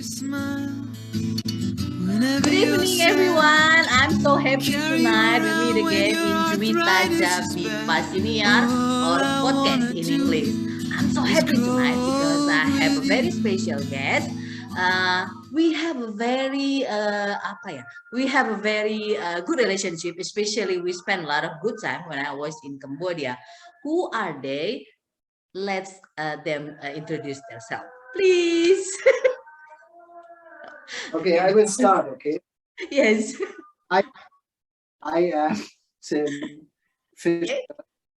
Good evening, everyone. I'm so happy tonight we meet again in Juwita Jabi Pasiniar or podcast in English. I'm so happy tonight because I have a very special guest. We have a very We have a very good relationship. Especially we spend a lot of good time when I was in Cambodia. Who are they? Let's them introduce themselves, please. Okay, I will start. Okay. Yes. I am Tim Fischer.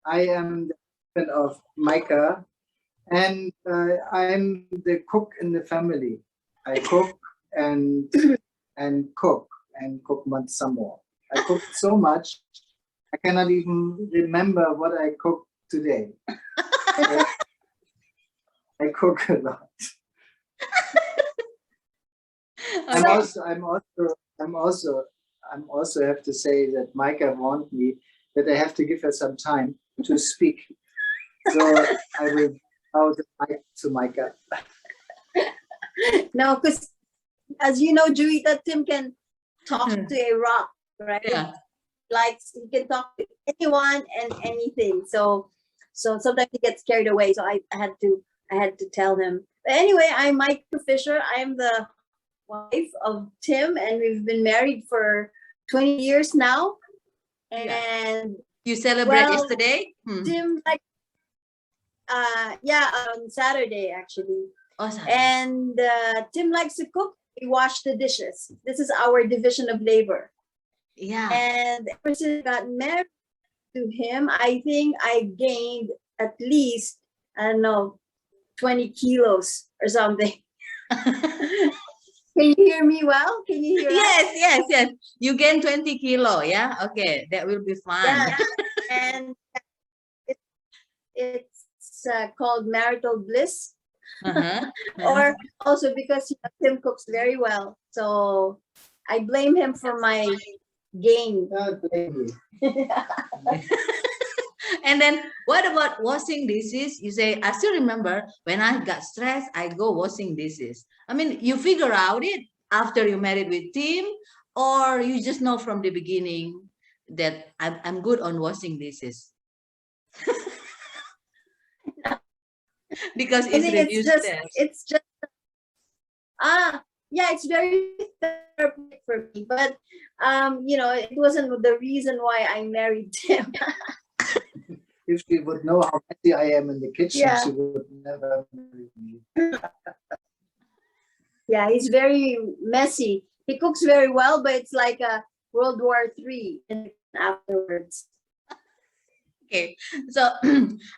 I am the husband of Myca, and I'm the cook in the family. I cook and cook once some more. I cook so much I cannot even remember what I cooked today. I cook a lot. I'm also have to say that Myca warned me that I have to give her some time to speak. So I will out the mic to Myca. No, because as you know, Juwita, Tim can talk to a rock, right? Yeah. Like he can talk to anyone and anything. So sometimes he gets carried away. So I had to tell him. But anyway, I'm Myca Fischer. I'm the wife of Tim, and we've been married for 20 years now. And you celebrate yesterday? Tim, on Saturday actually. Oh, Saturday. And Tim likes to cook. We wash the dishes. This is our division of labor. Yeah. And ever since I got married to him, I think I gained at least, I don't know, 20 kilos or something. Can you hear me well? Can you hear Yes. You gain 20 kilo, yeah? Okay, that will be fun. Yeah. And it's called marital bliss. Or also because Tim cooks very well. So I blame him for my gain. And then what about washing dishes? You say, I still remember when I got stressed, I go washing dishes. I mean, you figure out it after you married with Tim, or you just know from the beginning that I'm good on washing dishes? Because it's it's very therapeutic for me, but it wasn't the reason why I married Tim. If she would know how messy I am in the kitchen, she would never marry me. Yeah, he's very messy. He cooks very well, but it's like a World War III afterwards. Okay, so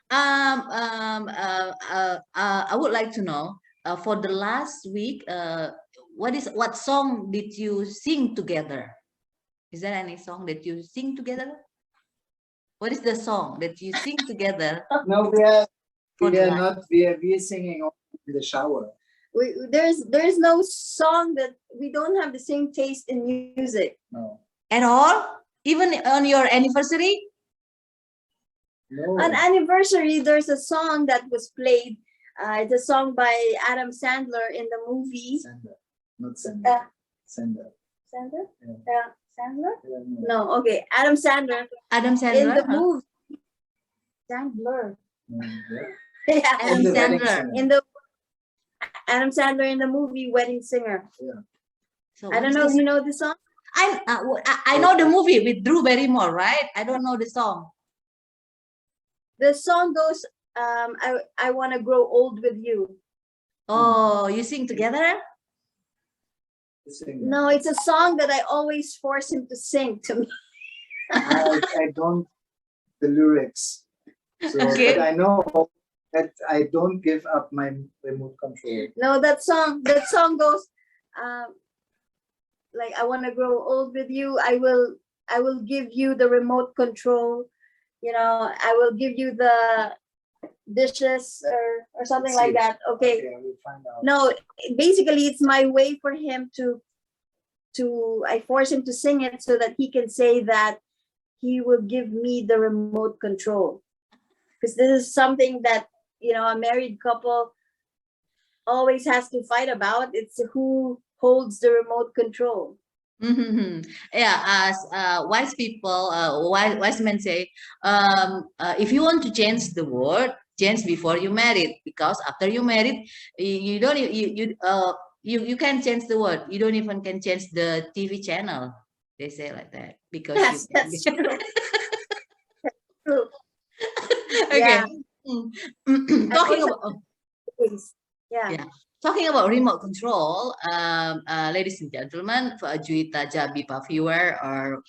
I would like to know for the last week, what song did you sing together? Is there any song that you sing together? What is the song that you sing together? No, we are not. We are singing in the shower. There's no song that we don't have the same taste in music. No. At all? Even on your anniversary? No. On anniversary, there's a song that was played. It's a song by Adam Sandler in the movie. Sandler, not Sandler. Sandler. Sandler? Yeah. Sandler? Yeah, no, okay. Adam Sandler. Adam Sandler in the movie. Sandler. Yeah. Adam Sandler. Adam Sandler in the movie Wedding Singer. Yeah. So I don't know if you know the song. I know the movie with Drew Barrymore, right? I don't know the song. The song goes, I want to grow old with you. Oh, you sing together? No, it's a song that I always force him to sing to me. I don't the lyrics. So, but I know that I don't give up my remote control. No, that song goes like, I want to grow old with you. I will give you the remote control. I will give you the dishes or something like that. Okay. We'll find out. No, basically it's my way for him to I force him to sing it so that he can say that he will give me the remote control. Because this is something that, a married couple always has to fight about. It's who holds the remote control. Yeah, as wise people, wise men say, if you want to change the world, change before you married, because after you married, you don't you can change the world. You don't even can change the TV channel. They say like that because you Yes, can. that's true. True. Okay. Yeah. I Talking also about. things. Yeah. Yeah. Talking about remote control, ladies and gentlemen, for Juita Jabipa viewer, or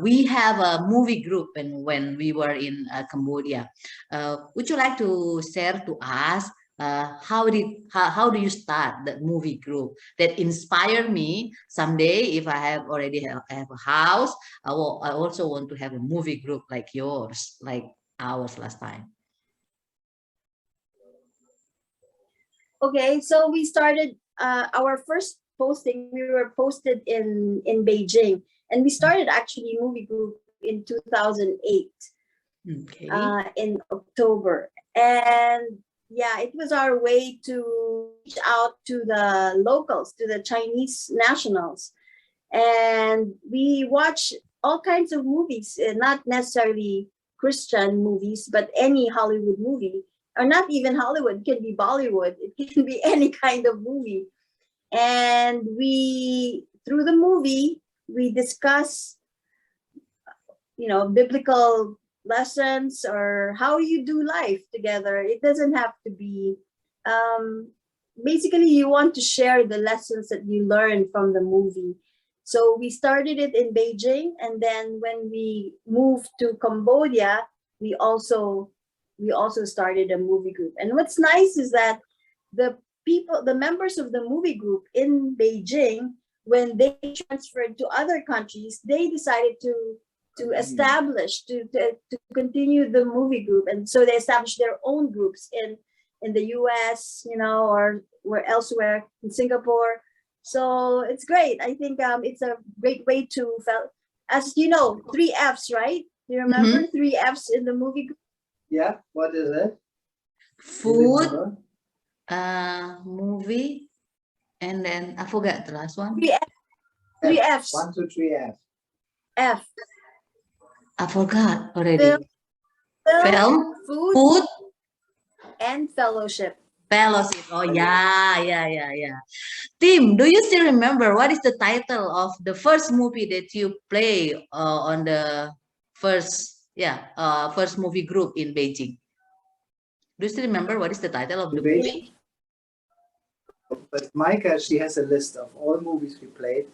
we have a movie group when we were in Cambodia. Would you like to share to us how do you start the movie group that inspired me? Someday, if I have a house, I also want to have a movie group like yours, like ours last time. Okay, so we started our first posting. We were posted in Beijing, and we started actually movie group in 2008 Okay. in October. And yeah, it was our way to reach out to the locals, to the Chinese nationals, and we watch all kinds of movies, not necessarily Christian movies, but any Hollywood movie, or not even Hollywood, it can be Bollywood, it can be any kind of movie. And we, through the movie, we discuss, biblical lessons or how you do life together. It doesn't have to be, basically, you want to share the lessons that you learn from the movie. So we started it in Beijing, and then when we moved to Cambodia, we also started a movie group. And what's nice is that the members of the movie group in Beijing, when they transferred to other countries, they decided to establish, to continue the movie group. And so they established their own groups in the US, or where elsewhere, in Singapore. So it's great. I think it's a great way to, as you know, 3 Fs, right? You remember 3 Fs in the movie group? Yeah, what is it? Food, movie, and then I forgot the last one. 3 Fs. 1, 2, 3 F. F. I forgot already. Film, food, and fellowship. fellowship. Oh yeah. Tim, do you still remember what is the title of the first movie that you play on the first movie group in Beijing? Do you still remember what is the title of the movie? But Myca, she has a list of all movies we played.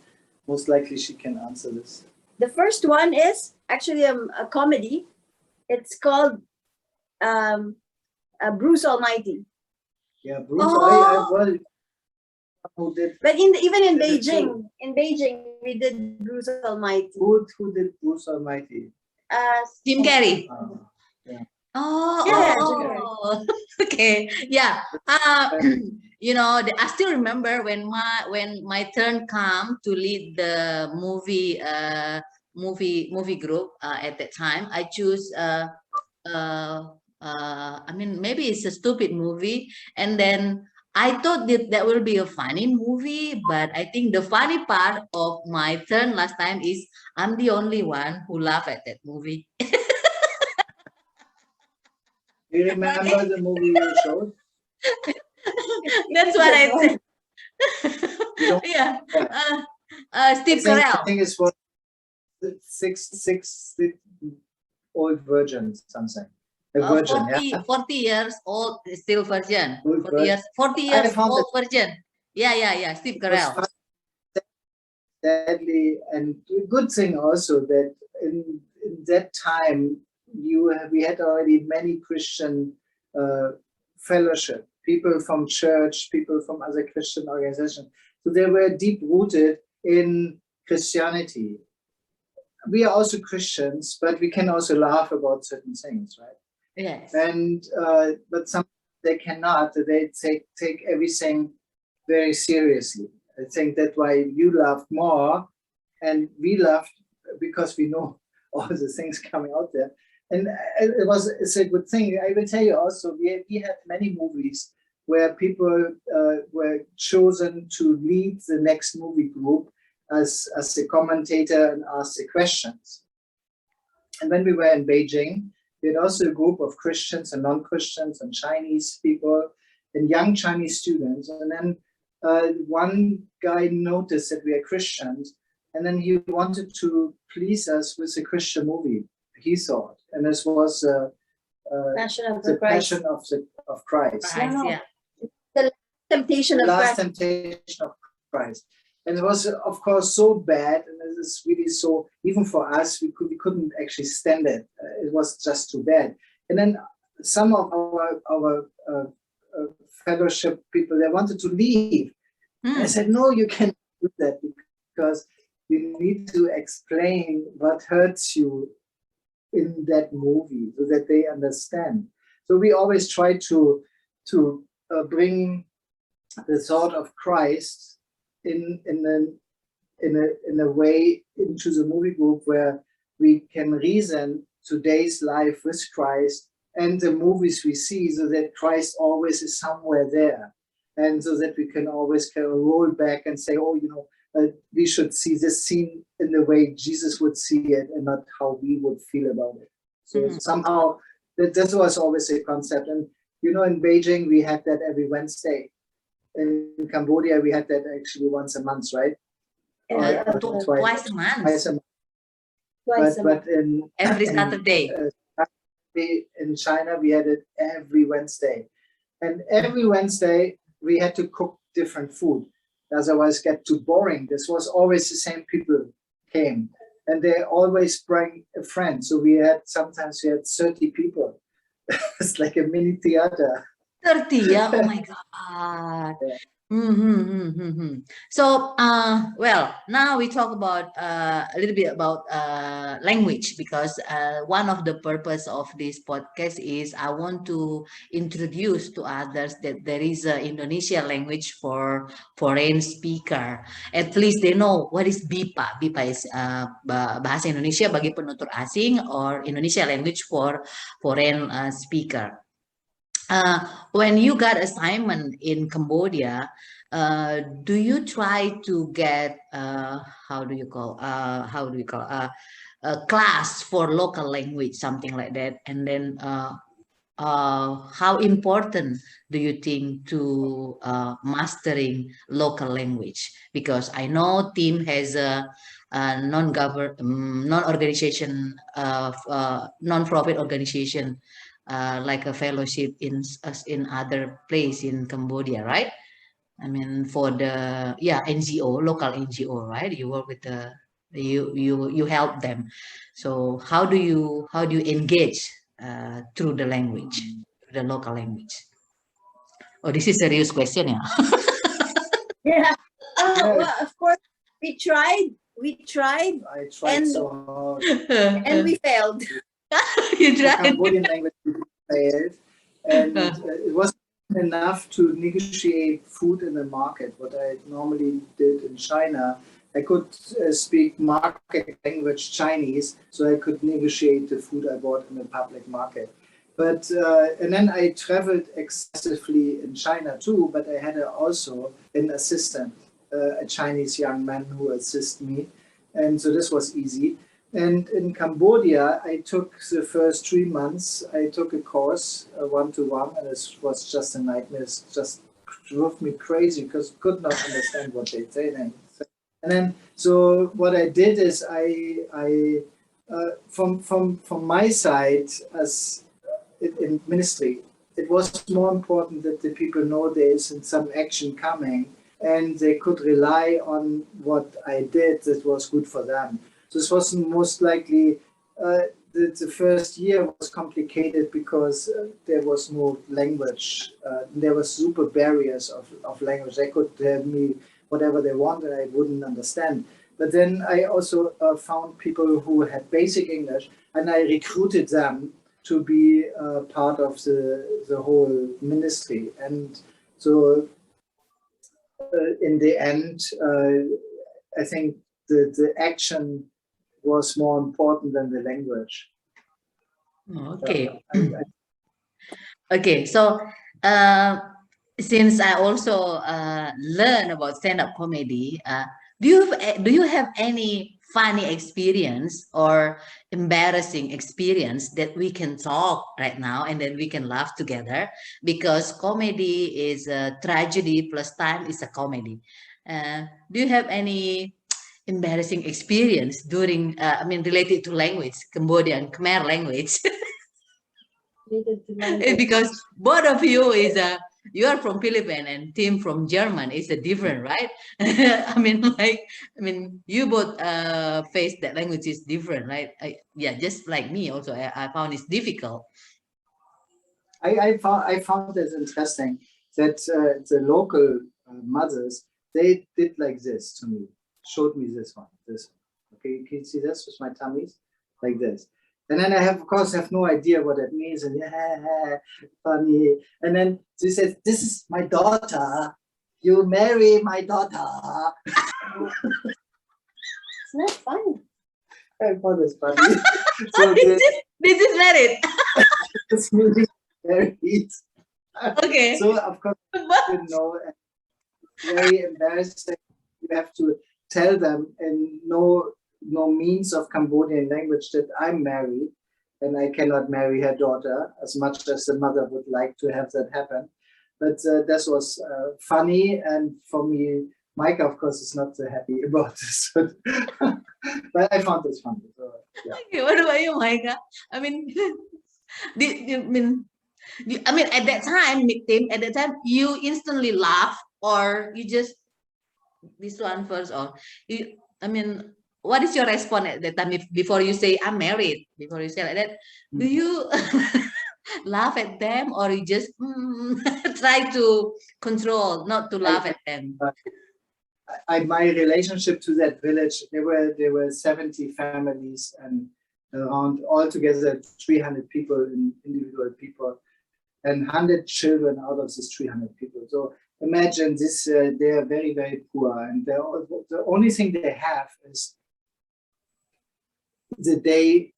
Most likely she can answer this. The first one is actually a comedy. It's called Bruce Almighty. Yeah, Bruce. Well, who did? But even in Beijing, we did Bruce Almighty. Who did Bruce Almighty? Jim Carrey. Yeah. Oh, okay, yeah. I still remember when my turn come to lead the movie group. At that time, I choose I mean, maybe it's a stupid movie, and then I thought that will be a funny movie, but I think the funny part of my turn last time is I'm the only one who laughed at that movie. Do you remember the movie you showed? That's what I said. Yeah. Steve Carell. I think it's for six old virgins, something. A virgin, 40 years old, still virgin. Old 40 years old virgin. Yeah. Steve Carell. Sadly, and a good thing also that in that time we had already many Christian fellowship, people from church, people from other Christian organizations. So they were deep rooted in Christianity. We are also Christians, but we can also laugh about certain things, right? Yes. And but some they cannot. They take everything very seriously. I think that's why you laughed more, and we laughed because we know all the things coming out there. And it's a good thing. I will tell you also, we have many movies where people were chosen to lead the next movie group as a commentator and ask the questions. And when we were in Beijing, we had also a group of Christians and non-Christians and Chinese people and young Chinese students. And then one guy noticed that we are Christians, and then he wanted to please us with a Christian movie, he thought. And this was Passion of the the Christ. Passion of Christ. Christ, yeah. The temptation The of last Christ. temptation of Christ. And it was, of course, so bad, and it is really so, even for us, we couldn't actually stand it. It was just too bad. And then some of our fellowship people, they wanted to leave. I said, no, you can't do that, because you need to explain what hurts you in that movie so that they understand. So we always try to bring the thought of Christ in a way into the movie group where we can reason today's life with Christ and the movies we see, so that Christ always is somewhere there, and so that we can always kind of roll back and say, oh, we should see this scene in the way Jesus would see it and not how we would feel about it. So somehow this was always a concept. And in Beijing we had that every Wednesday. In Cambodia we had that actually once a month, right? Twice a month. Twice a month. But in Every Saturday. In China we had it every Wednesday, and every Wednesday we had to cook different food, otherwise it get too boring. This was always the same people came, and they always bring a friend. So sometimes we had 30 people. It's like a mini theater. 30, yeah. Oh my God. Yeah. So, well, now we talk about a little bit about language, because one of the purpose of this podcast is I want to introduce to others that there is a Indonesian language for foreign speaker. At least they know what is BIPA. BIPA is bahasa Indonesia bagi penutur asing, or Indonesia language for foreign speaker. When you got assignment in Cambodia, do you try to get a class for local language, something like that? And then how important do you think to mastering local language? Because I know Tim has a non-profit organization, like a fellowship in other place in Cambodia, right? I mean, for the NGO, local NGO, right? You work with you help them. So how do you engage through the language, the local language? Oh, this is a serious question, yeah. Yeah. Well, of course, we tried. I tried so hard. And we failed. You The tried. Cambodian language failed, and it wasn't enough to negotiate food in the market. What I normally did in China, I could speak market language Chinese, so I could negotiate the food I bought in the public market. But and then I traveled excessively in China too, but I had also an assistant, a Chinese young man who assisted me, and so this was easy. And in Cambodia, I took the first 3 months, I took a course, one-to-one, and it was just a nightmare. It just drove me crazy because I could not understand what they said. And then, so what I did is I from my side, as in ministry, it was more important that the people know there is some action coming, and they could rely on what I did that was good for them. This was most likely, the first year was complicated because there was no language. There were super barriers of language. They could tell me whatever they wanted, I wouldn't understand. But then I also found people who had basic English, and I recruited them to be part of the whole ministry. And so in the end, I think the action was more important than the language. Okay. Okay. So since I also learn about stand-up comedy, do you have any funny experience or embarrassing experience that we can talk right now and then we can laugh together? Because comedy is a tragedy plus time is a comedy. Do you have any embarrassing experience during, I mean, related to language, Cambodian Khmer language? Related to language. Because both of you is a you are from Philippines and Tim from German is a different, right? I mean, you both face that language is different, right? Yeah, just like me also, I found it's difficult. I found this interesting that the local mothers, they did like this to me, showed me this one, this one. Okay, can you see this with my tummies? Like this. And then I have, of course, have no idea what that means. And yeah, funny. And then she says, "This is my daughter. You marry my daughter." It's not funny. I found this funny. So This is married. this means married. Okay. So of course, you know, very embarrassing. You have to tell them in no means of Cambodian language that I'm married and I cannot marry her daughter, as much as the mother would like to have that happen. But this was funny, and for me, Myca, of course, is not so happy about this. But I found this funny. So, yeah. Okay, what about you, Micah? I mean, I mean, at that time, Tim, at that time, you instantly laugh, or you just this one first, or you, I mean, what is your response at that time if, before you say I'm married? Before you say like that, do you laugh at them, or you just try to control not to laugh at them? My relationship to that village, there were 70 families and around altogether 300 people, individual people, and 100 children out of these 300 people. So imagine this, they are very, very poor, and the only thing they have is the day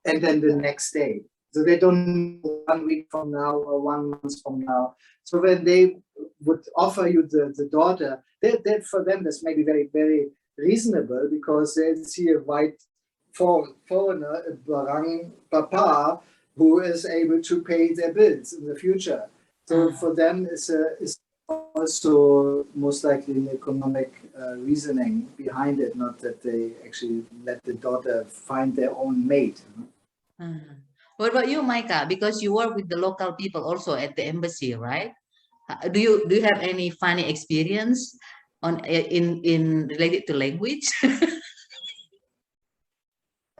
and then the next day. So they don't know 1 week from now or 1 month from now. So when they would offer you the daughter, that for them that's maybe very, very reasonable, because they see a white foreigner, a Barang Papa, who is able to pay their bills in the future. So for them, it's also most likely an economic reasoning behind it, not that they actually let the daughter find their own mate. What about you, Micah? Because you work with the local people also at the embassy, right? Do you have any funny experience on in related to language?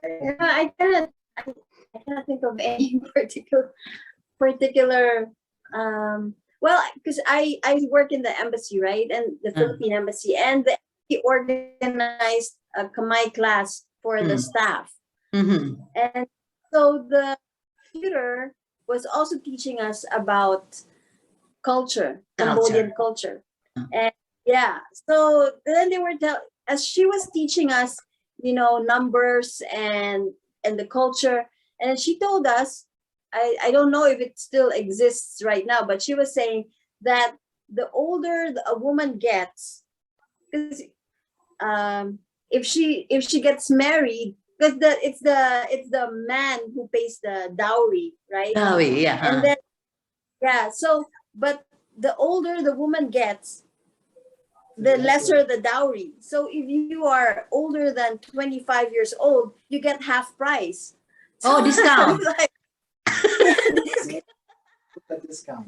I cannot think of any particular well, because I work in the embassy, right, and the Philippine embassy, and the embassy organized a Khmer class for the staff, and so the tutor was also teaching us about culture, Cambodian culture. And yeah, so then they were as she was teaching us, you know, numbers and the culture, and she told us, I don't know if it still exists right now, but she was saying that the older a woman gets, because if she gets married, because it's the man who pays the dowry, right? Dowry, yeah. And then yeah, so but the older the woman gets, the lesser the dowry. So if you are older than 25 years old, you get half price. So discount. Like, discount.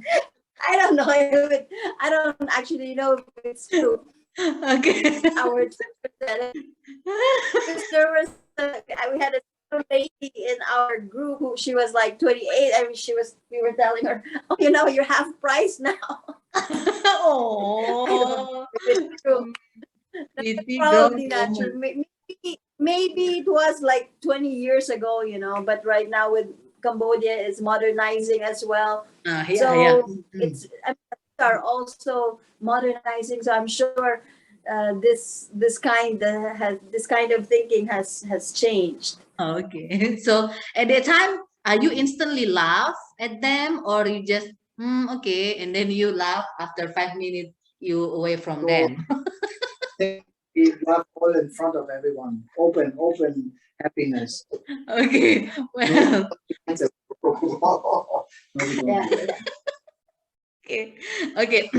I don't know if I don't actually know if it's true. Okay. Our there was we had a lady in our group who she was like 28. I mean, we were telling her, oh, you know, you're half price now. Oh, it's true. Probably not true. Maybe it was like 20 years ago, you know, but right now with Cambodia is modernizing as well. It's are also modernizing. So I'm sure this kind of thinking has changed. Okay. So at that time, are you instantly laugh at them, or you just Okay, and then you laugh after 5 minutes. You away from So them. we laugh all in front of everyone. Open happiness. Okay, No, well, no, we don't Yeah. do that. okay, okay.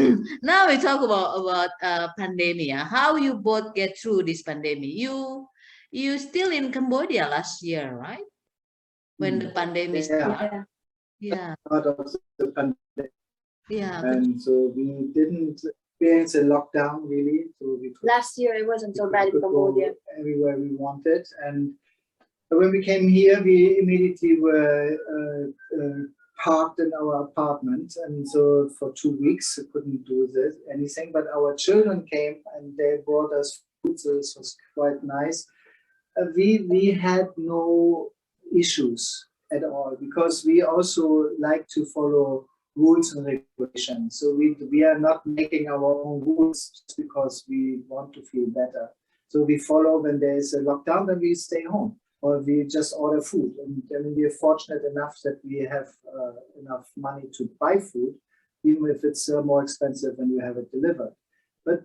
Now we talk about pandemic. How you both get through this pandemic? You still in Cambodia last year, right? When the pandemic Yeah, started. Yeah, part of the pandemic. yeah. And so we didn't experience a lockdown really. So we could, Last year it wasn't so bad in could go Cambodia. everywhere we wanted. And when we came here, we immediately were parked in our apartment. And so for 2 weeks, we couldn't do anything. But our children came and they brought us food. So this was quite nice. We had no issues at all because we also like to follow rules and regulations. So we are not making our own rules just because we want to feel better. So we follow when there is a lockdown, then we stay home or we just order food. And then we are fortunate enough that we have enough money to buy food, even if it's more expensive when you have it delivered. But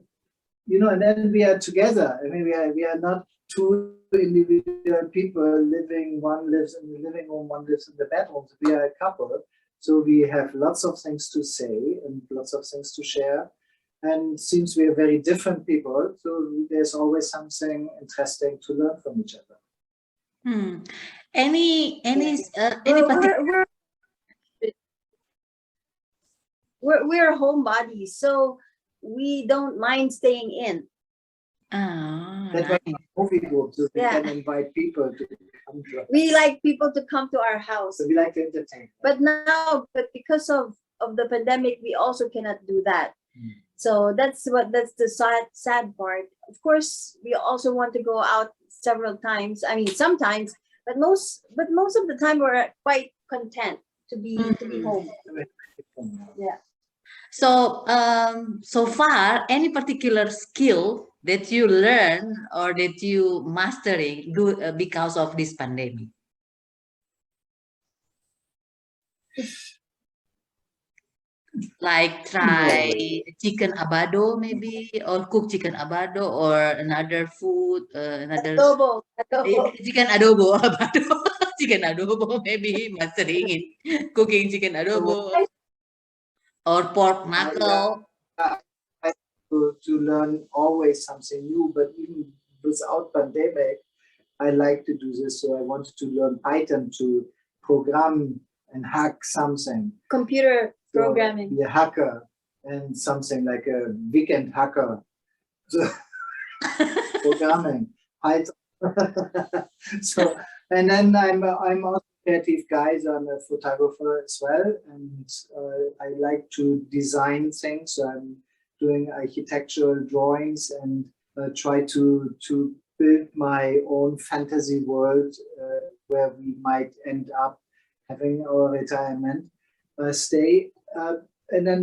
and then we are together. I mean, we are not two individual people living. One lives in the living room, one lives in the bedroom. We are a couple, so we have lots of things to say and lots of things to share. And since we are very different people, so there's always something interesting to learn from each other. Any We're, particular? we're homebodies, so we don't mind staying in. That's why Right. movie groups, so we Yeah. can invite people to come to us. We like people to come to our house. So we like to entertain. But because of the pandemic, we also cannot do that. Mm. So that's the sad part. Of course, we also want to go out several times. I mean, sometimes, but most of the time we're quite content to be home. Yeah. So, so far, any particular skill that you learn or that you mastering because of this pandemic? Like try chicken abado maybe, or cook chicken abado, or another food, another Adobo. chicken adobo, abado, chicken adobo maybe mastering in cooking chicken adobo or pork knuckle. I like to learn always something new, but even without pandemic, I like to do this. So I wanted to learn Python to program and hack something. Computer So programming. be a hacker and something like a weekend hacker. So programming Python. So and then I'm also a creative guy. So I'm a photographer as well, and I like to design things. So I'm doing architectural drawings and try to build my own fantasy world where we might end up having our retirement stay. And then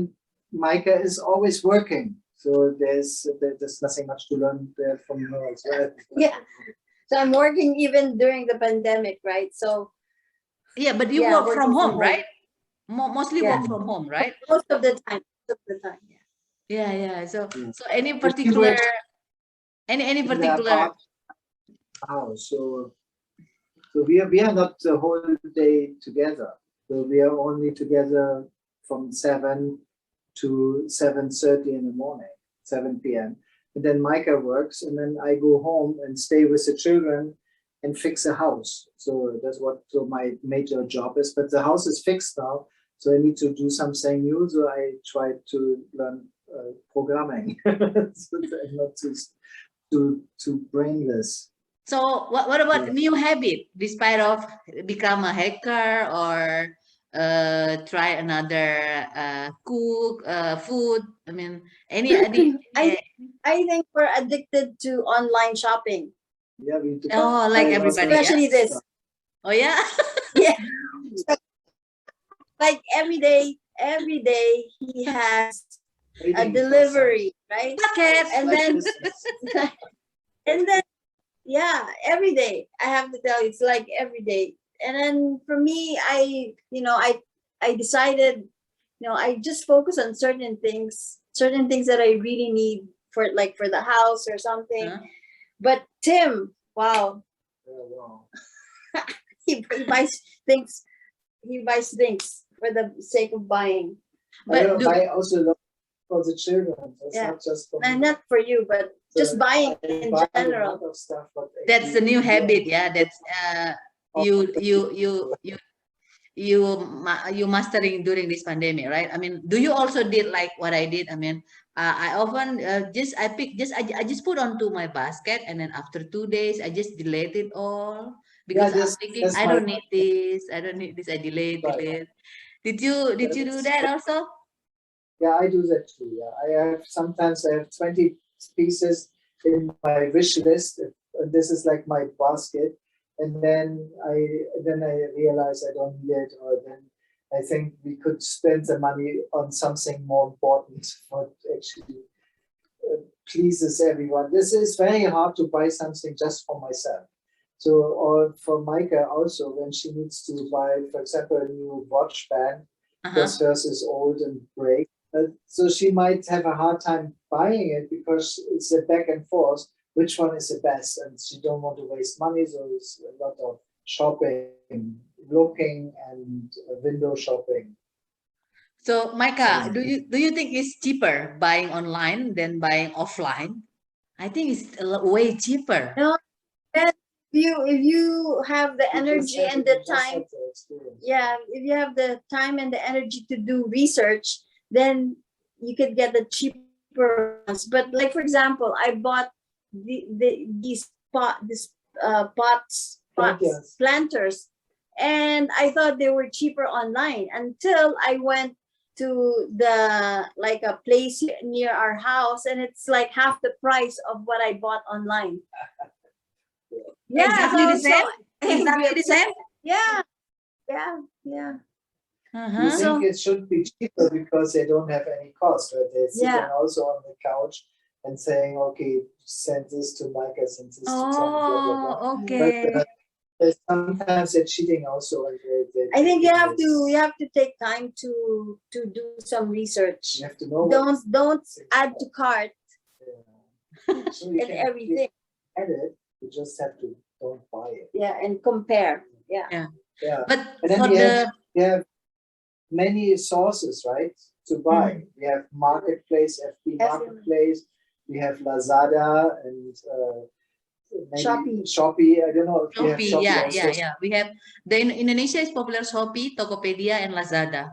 Myca is always working. So there's nothing much to learn there from her as well. Yeah. So I'm working even during the pandemic, right? So Yeah, but you Yeah, work working from from home, home. right? Mostly Yeah. work from home, right? most of the time. Yeah. Yeah. So Yeah. so any But she particular works any in the particular apartment house. So we are not the whole day together. So we are only together from 7 to 7:30 in the morning, 7 p.m. And then Myca works, and then I go home and stay with the children and fix the house. So that's what my major job is. But the house is fixed now, so I need to do something new. So I try to learn programming, so that not to bring this. So what about new habit despite of become a hacker or try another cook food? I mean any I think we're addicted to online shopping. Yeah, we do. Oh, like I everybody, Especially this. Oh yeah. Yeah. Like every day he has a waiting for delivery, right? Bucket. And like then this. and then yeah, every day. I have to tell you, it's like every day. And then for me, I decided, I just focus on certain things that I really need for the house or something. Huh? But Tim, wow, Oh, wow. he buys things. He buys things for the sake of buying. But do, I also love for the children. It's Yeah. not just for And me. not for you, but just buying I in buy a general. lot of stuff, but that's the actually new in the habit, end, yeah. That's you mastering during this pandemic, right? I mean, do you also did like what I did? I mean, I often I just put onto my basket, and then after 2 days I just delete it all yeah, because I'm thinking that's I my don't need this, I don't need this. I delete. right. Did you do That's, that also? yeah, I do that too. Yeah, sometimes I have 20 pieces in my wish list. And this is like my basket, and then I realize I don't need it, or then I think we could spend the money on something more important, what actually pleases everyone. This is very hard to buy something just for myself. So, or for Myca also, when she needs to buy, for example, a new watch band, because hers is old and break. So she might have a hard time buying it because it's a back and forth. Which one is the best? And she don't want to waste money, so it's a lot of shopping, looking, and window shopping. So, Micah, So do you think it's cheaper buying online than buying offline? I think it's way cheaper. No, and if you have the you just energy have and you the just time, have the experience. yeah, if you have the time and the energy to do research, then you could get the cheaper ones. But like for example, I bought these pots, Planters. planters, and I thought they were cheaper online until I went to the like a place near our house, and it's like half the price of what I bought online. Yeah, Exactly the same? angry Exactly the upset. same? Yeah. You So think it should be cheaper because they don't have any cost, right? They're sitting yeah, also on the couch and saying, okay, send this to Myca, send this to Tim, blah, blah, blah. Oh, But okay. sometimes they're cheating also. And I think you have to take time to do some research. You have to know Don't add to cart yeah. So you and can everything. add it, you just have to don't buy it. Yeah, and compare. Yeah. Yeah. Yeah. But And then for you have many sources, right, to buy. We have Marketplace, FB Marketplace, we have Lazada and maybe Shopee. I don't know if you have Shopee, Shopee also. yeah. We have in Indonesia is popular Shopee, Tokopedia, and Lazada.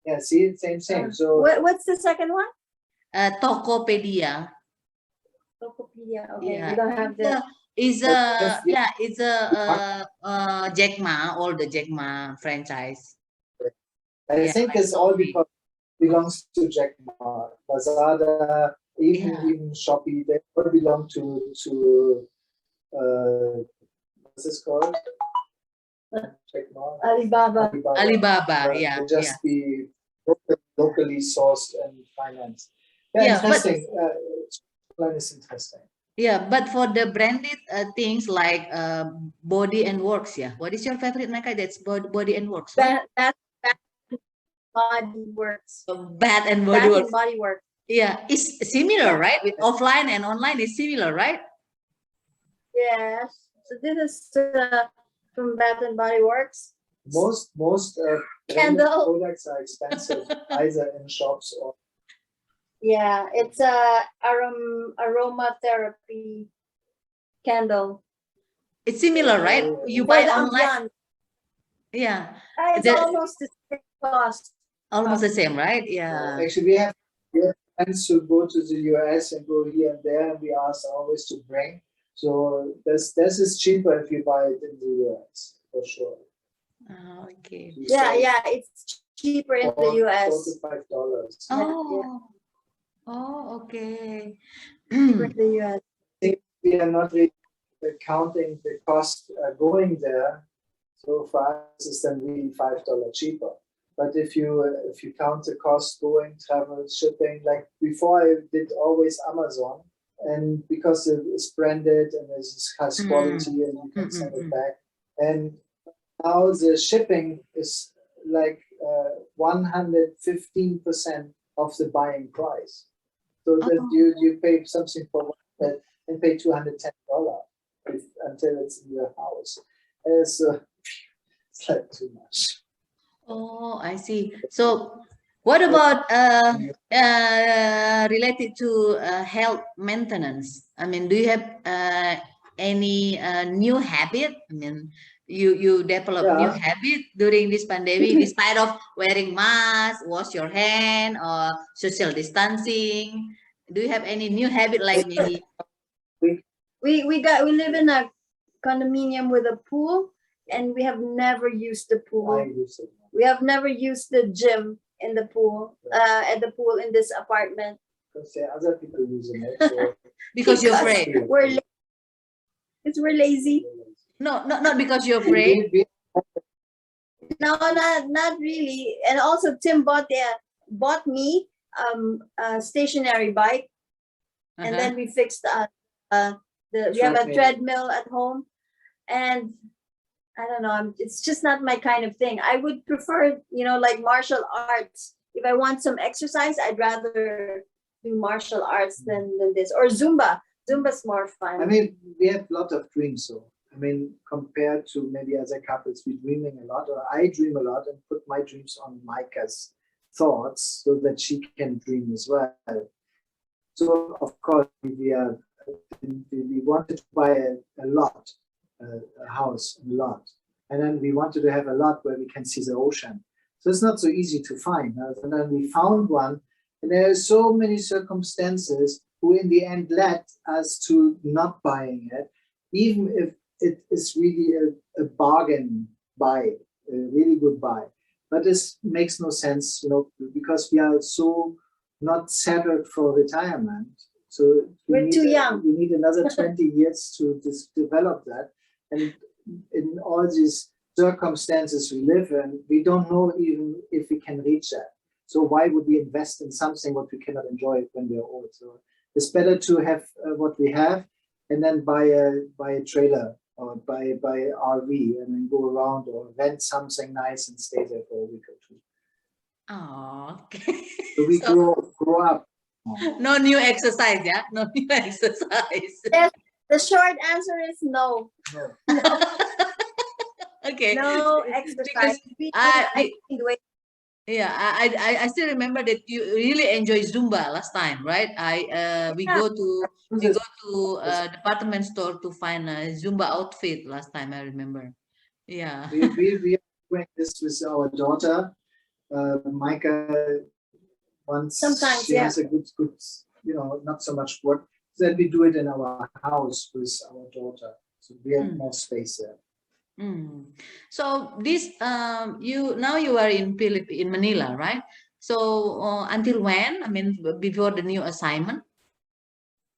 Yeah, see, same. So What's the second one? Tokopedia. Tokopedia. Okay, Yeah. we don't have the. It's Mark- a Jack Ma, all the Jack Ma franchise. I Yeah, think like it's all Shopee. because it belongs to Jack Ma, Lazada, even Shopee. They all belong to what's this called? Jack Ma. Alibaba. Alibaba, But yeah, they just be locally sourced and financed. Yeah, Yeah, but interesting. Plan is interesting. yeah, but for the branded things like Body and Works, yeah. What is your favorite, Mecca? That's Body and Works, right? That Body Works. Bath and Body Bath Works. and Body Works. Yeah, it's similar, right? With offline and online is similar, right? Yes. So this is from Bath and Body Works. Most Candle. products are expensive, either in shops or. Yeah, it's a aromatherapy candle. It's similar, right? You buy online. Yeah. It's almost the same cost. Almost the same, right? Yeah. Actually, we have friends who go to the US and go here and there, and we ask always to bring. So this is cheaper if you buy it in the US for sure. Oh, okay. Yeah, it's cheaper in the US. $4 to $5. Oh, okay. Cheaper in the US. We are not really counting the cost going there. So for us, it's then really $5 cheaper. But if you count the cost going, travel, shipping, like before I did always Amazon, and because it's branded and it has quality and you can send it back. And now the shipping is like 115% of the buying price. So that you pay something for that and pay $210 until it's in your house. So it's like too much. Oh, I see. So what about related to health maintenance? I mean, do you have any new habit? I mean, you develop new Yeah. habit during this pandemic, despite of wearing mask, wash your hand, or social distancing. Do you have any new habit like maybe? We live in a condominium with a pool, and we have never used the I pool. use it. We have never used the gym in the pool, at the pool in this apartment. Because there are other people using it. So Because you're Because afraid? we're lazy. No, not because you're afraid. No, not really. And also, Tim bought me a stationary bike, and then we fixed we have a treadmill at home, and I don't know, it's just not my kind of thing. I would prefer, like martial arts. If I want some exercise, I'd rather do martial arts than this, or Zumba. Zumba's more fun. I mean, we have a lot of dreams. So, I mean, compared to maybe other couples, we're dreaming a lot, or I dream a lot and put my dreams on Myca's thoughts so that she can dream as well. So, of course, we wanted to buy a lot, a house, a lot. And then we wanted to have a lot where we can see the ocean. So it's not so easy to find. And then we found one, and there are so many circumstances who in the end led us to not buying it, even if it is really a bargain buy, a really good buy. But this makes no sense, because we are so not settled for retirement. So we're too young. We need another 20 years to develop that. And in all these circumstances we live in, we don't know even if we can reach that. So why would we invest in something what we cannot enjoy when we're old? So it's better to have what we have, and then buy a trailer or buy RV and then go around, or rent something nice and stay there for a week or two. Oh, okay. So we grow up. No new exercise, yeah? No new exercise. Yes, the short answer is no. No. Okay. No exercise. I still remember that you really enjoy Zumba last time, right? We go to department store to find a Zumba outfit last time. I remember. Yeah. We are doing this with our daughter, Myca. Once sometimes she has a good, not so much work, then we do it in our house with our daughter. So we have more space there. So this you are in Manila, right? So until when? I mean, before the new assignment?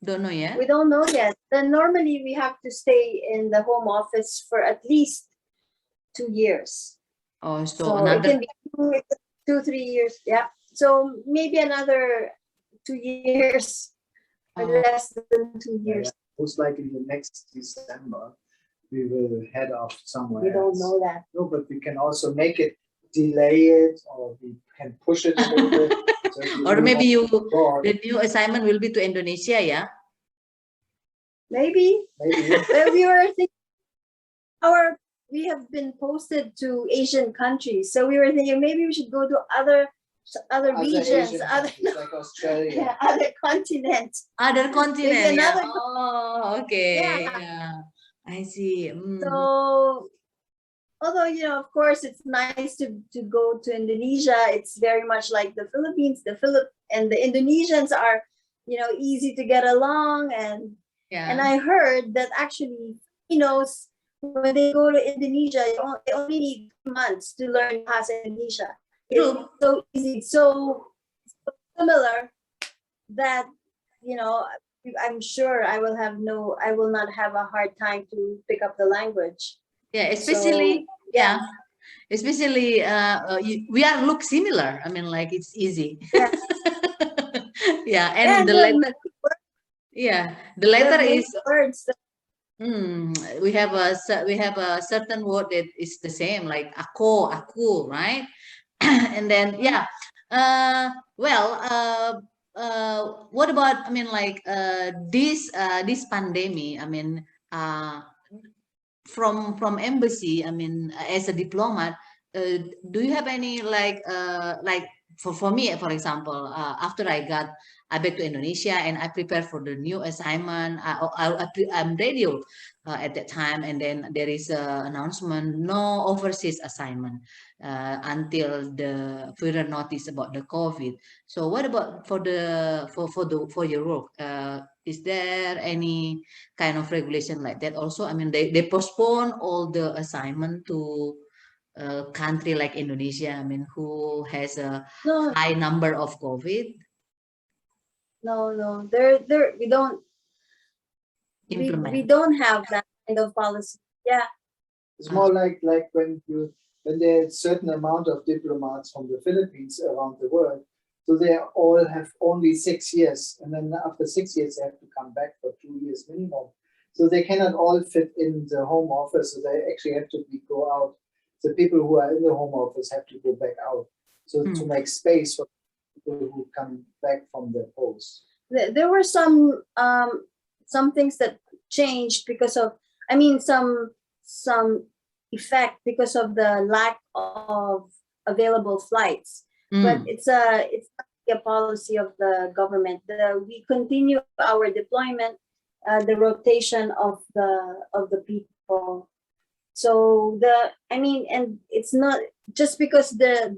Don't know yet. We don't know yet. Then normally we have to stay in the home office for at least 2 years. Oh, so another... it can be 2-3 years. Yeah. So maybe another 2 years, or less than 2 years. Yeah. Most likely the next December we will head off somewhere. We don't know that. No, but we can also make it, delay it, or we can push it a little bit. So or maybe the new assignment will be to Indonesia, yeah? Maybe. We were thinking we have been posted to Asian countries, so we were thinking maybe we should go to other regions, like Australia, other continents. Other continent. Yeah. Oh, okay. Yeah. I see. So, although of course, it's nice to go to Indonesia. It's very much like the Philippines. And the Indonesians are, easy to get along, and I heard that actually, when they go to Indonesia, they only need months to learn Bahasa Indonesia. It's so easy, so similar that I'm sure I will not have a hard time to pick up the language. Yeah, especially especially we look similar. I mean, like it's easy. Yes. Yeah, and the letter. Yeah, the letter is words. We have a certain word that is the same, like aku, right? And then yeah, well, what about? I mean, like this pandemic. I mean, from embassy. I mean, as a diplomat, uh, do you have any like for me, for example, after I back to Indonesia and I prepare for the new assignment. I'm radio at that time, and then there is a announcement: no overseas assignment until the further notice about the COVID. So what about for your work? Is there any kind of regulation like that also? I mean, they postpone all the assignment to a country like Indonesia. I mean, who has a No, high number of COVID no. There we implement. don't have that kind of policy. Yeah. It's more like when there's certain amount of diplomats from the Philippines around the world, so they all have only 6 years, and then after 6 years they have to come back for 2 years minimum. So they cannot all fit in the home office, so they actually have to go out. The people who are in the home office have to go back out, so to make space for people who come back from their posts. There were some things that changed because of, I mean, some effect because of the lack of available flights. But it's not a policy of the government. We continue our deployment, the rotation of the people. So and it's not just because the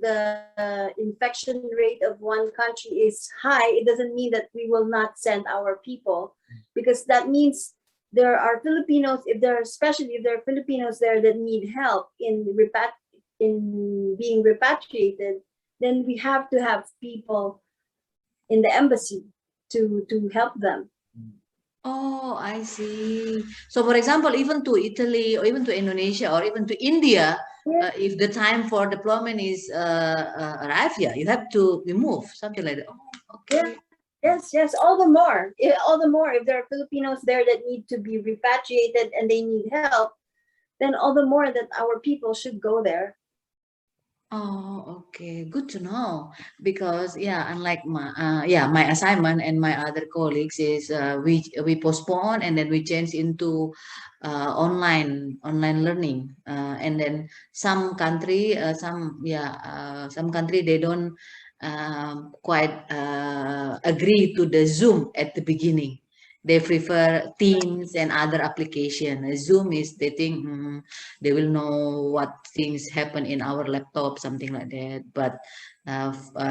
infection rate of one country is high, it doesn't mean that we will not send our people, because that means there are Filipinos, especially if there are Filipinos there that need help in being repatriated, then we have to have people in the embassy to help them. Oh, I see. So, for example, even to Italy or even to Indonesia or even to India, if the time for deployment is arrived, yeah, you have to remove something like that. Oh, okay. Yes. All the more if there are Filipinos there that need to be repatriated and they need help, then all the more that our people should go there. Oh, okay. Good to know. Because yeah, unlike my assignment and my other colleagues is we postpone and then we change into online learning. And then some country they don't quite agree to the Zoom at the beginning. They prefer Teams and other application. Zoom is they think they will know what things happen in our laptop, something like that. But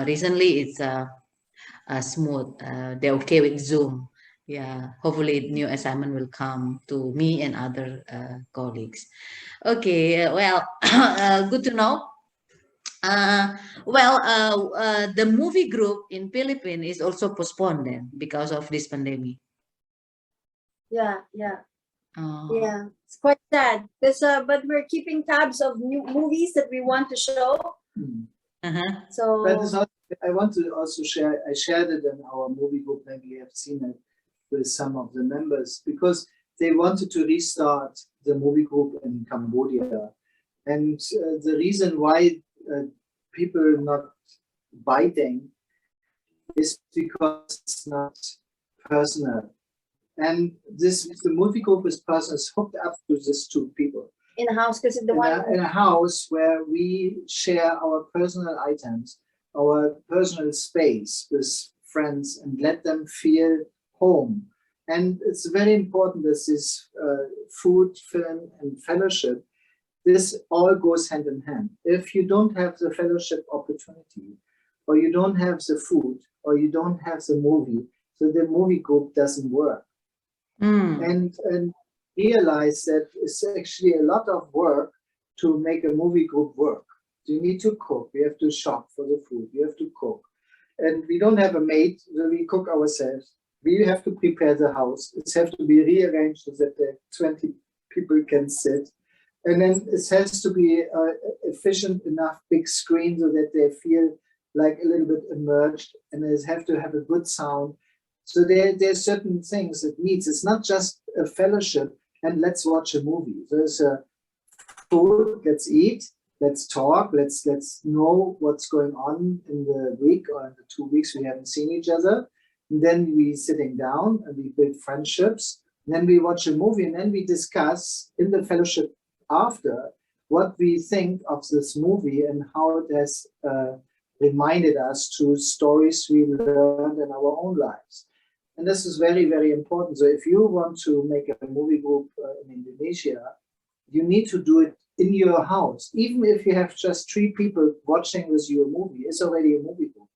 recently it's smooth. They're okay with Zoom. Yeah, hopefully new assignment will come to me and other colleagues. Okay, well, good to know. Uh, the movie group in Philippines is also postponed then because of this pandemic. Yeah. Oh. Yeah, it's quite sad. But we're keeping tabs of new movies that we want to show. So But I want to also share. I shared it in our movie group. Maybe you have seen it with some of the members, because they wanted to restart the movie group in Cambodia, and the reason why people not biting is because it's not personal. And the movie group is person is hooked up to these two people in a house, because in a house where we share our personal items, our personal space with friends, and let them feel home. And it's very important that this food, film, and fellowship, this all goes hand in hand. If you don't have the fellowship opportunity, or you don't have the food, or you don't have the movie, so the movie group doesn't work. And realize that it's actually a lot of work to make a movie group work. You need to cook, we have to shop for the food, we have to cook. And we don't have a maid, so we cook ourselves. We have to prepare the house. It has to be rearranged so that the 20 people can sit. And then it has to be efficient enough, big screen, so that they feel like a little bit immersed, and they have to have a good sound. So there's certain things it needs. It's not just a fellowship, and let's watch a movie. There's a food, let's eat, let's talk, let's know what's going on in the week or in the 2 weeks we haven't seen each other. And then we sitting down and we build friendships. And then we watch a movie and then we discuss in the fellowship after what we think of this movie and how it has reminded us to stories we learned in our own lives. And this is very, very important. So if you want to make a movie group in Indonesia, you need to do it in your house. Even if you have just 3 people watching with you a movie, it's already a movie group.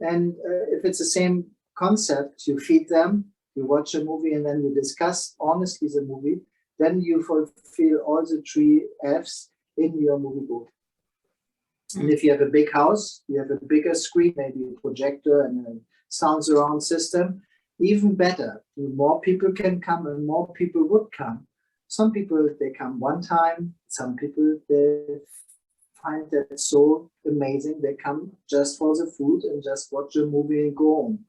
And if it's the same concept, you feed them, you watch a movie, and then you discuss honestly the movie, then you fulfill all the 3 F's in your movie group. And if you have a big house, you have a bigger screen, maybe a projector and a sound surround system, even better. More people can come and more people would come. Some people, they come one time. Some people, they find that so amazing. They come just for the food and just watch a movie and go home.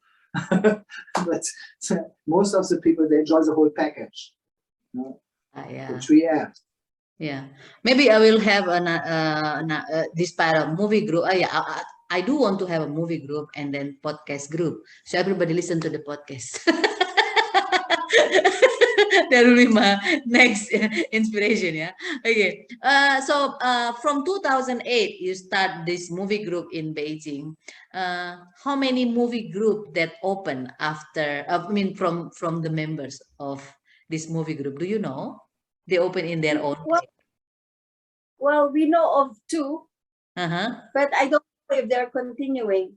But most of the people, they enjoy the whole package. Yeah. The 3 F's. Yeah, maybe I will have this part of movie group. I do want to have a movie group and then podcast group, so everybody listen to the podcast. That will be my next inspiration. Yeah. Okay. So from 2008, you start this movie group in Beijing. How many movie group that open after? I mean, from the members of this movie group, do you know? They open in their own. Well, we know of 2, but I don't know if they're continuing.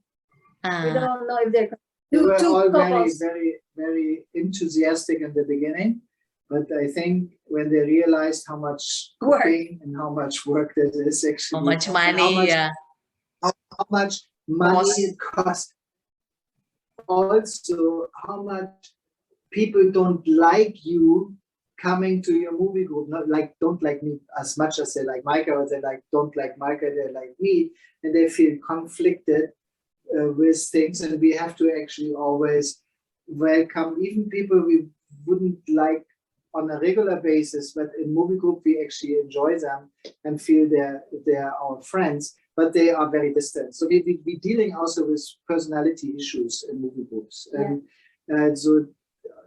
We don't know if they're They were two all very, couples. very, very enthusiastic in the beginning. But I think when they realized how much Work. cooking and how much work that is actually, How much and money? Yeah. how much money it costs, also how much people don't like you coming to your movie group, don't like me as much as they like Myca, or they don't like Myca, they like me, and they feel conflicted with things. And we have to actually always welcome even people we wouldn't like on a regular basis, but in movie group we actually enjoy them and feel they're our friends, but they are very distant. So we're dealing also with personality issues in movie groups. Yeah. And so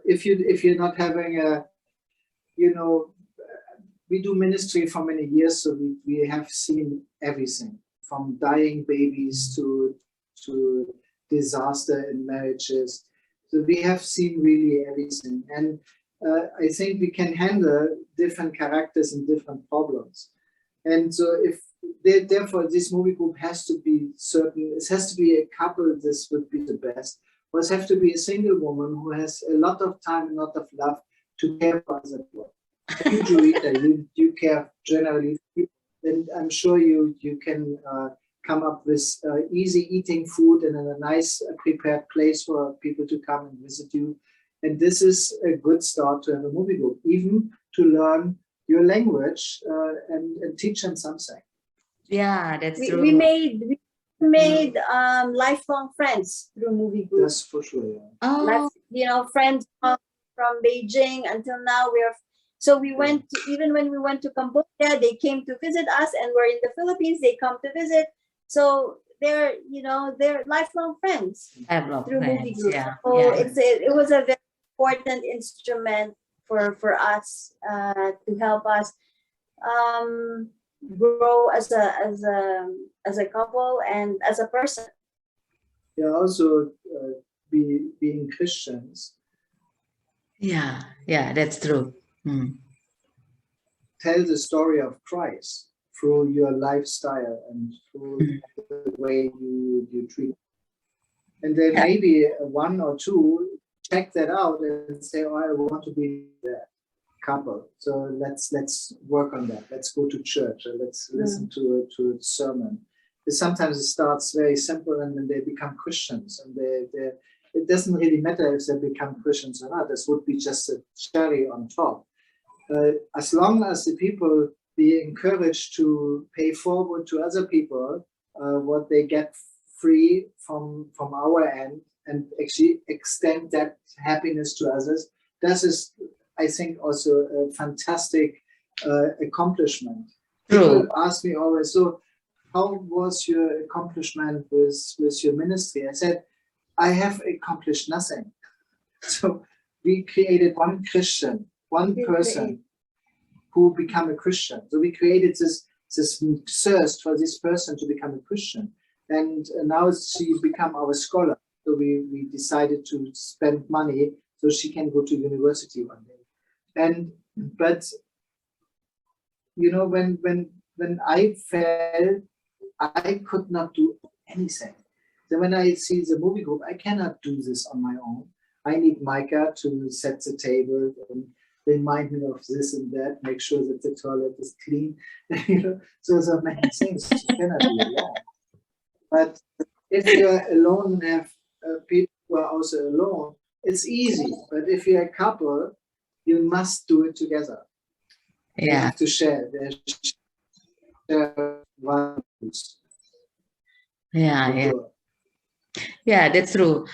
if you're not having a, we do ministry for many years, so we have seen everything from dying babies to disaster in marriages. So we have seen really everything. And I think we can handle different characters and different problems. And so therefore this movie group has to be certain, it has to be a couple, this would be the best. Or it has to be a single woman who has a lot of time, a lot of love to care for other people. You care generally, and I'm sure you can come up with easy eating food and in a nice prepared place for people to come and visit you. And this is a good start to have a movie group, even to learn your language and teach them something. Yeah, that's true. We made lifelong friends through movie groups. That's for sure. Yeah. Oh, Friends from Beijing until now. We went even when we went to Cambodia, they came to visit us, and we're in the Philippines, they come to visit. So they're lifelong friends through movie groups. Yeah. So Yeah. it was a very important instrument for us to help us grow as a couple and as a person. Yeah, also being Christians. Yeah, that's true. Tell the story of Christ through your lifestyle and through the way you treat. And then maybe 1 or 2 check that out and say, "Oh, I want to be that couple. So let's work on that. Let's go to church. Or let's listen to a sermon." Sometimes it starts very simple, and then they become Christians, and it doesn't really matter if they become Christians or not. This would be just a cherry on top. As long as the people be encouraged to pay forward to other people what they get free from our end, and actually extend that happiness to others, this is I think, also a fantastic accomplishment. True. People ask me always, so how was your accomplishment with your ministry? I said, I have accomplished nothing. So we created one Christian, one person who become a Christian. So we created this thirst for this person to become a Christian. And now she become our scholar. So we decided to spend money so she can go to university one day. But you know, when I fell, I could not do anything. So when I see the movie group, I cannot do this on my own. I need Myca to set the table and remind me of this and that, make sure that the toilet is clean. You know, so there are many things you cannot do alone. But if you're alone and have people who are also alone, it's easy. But if you're a couple, you must do it together. You Yeah. have to share. Share values. Yeah. Yeah, that's true.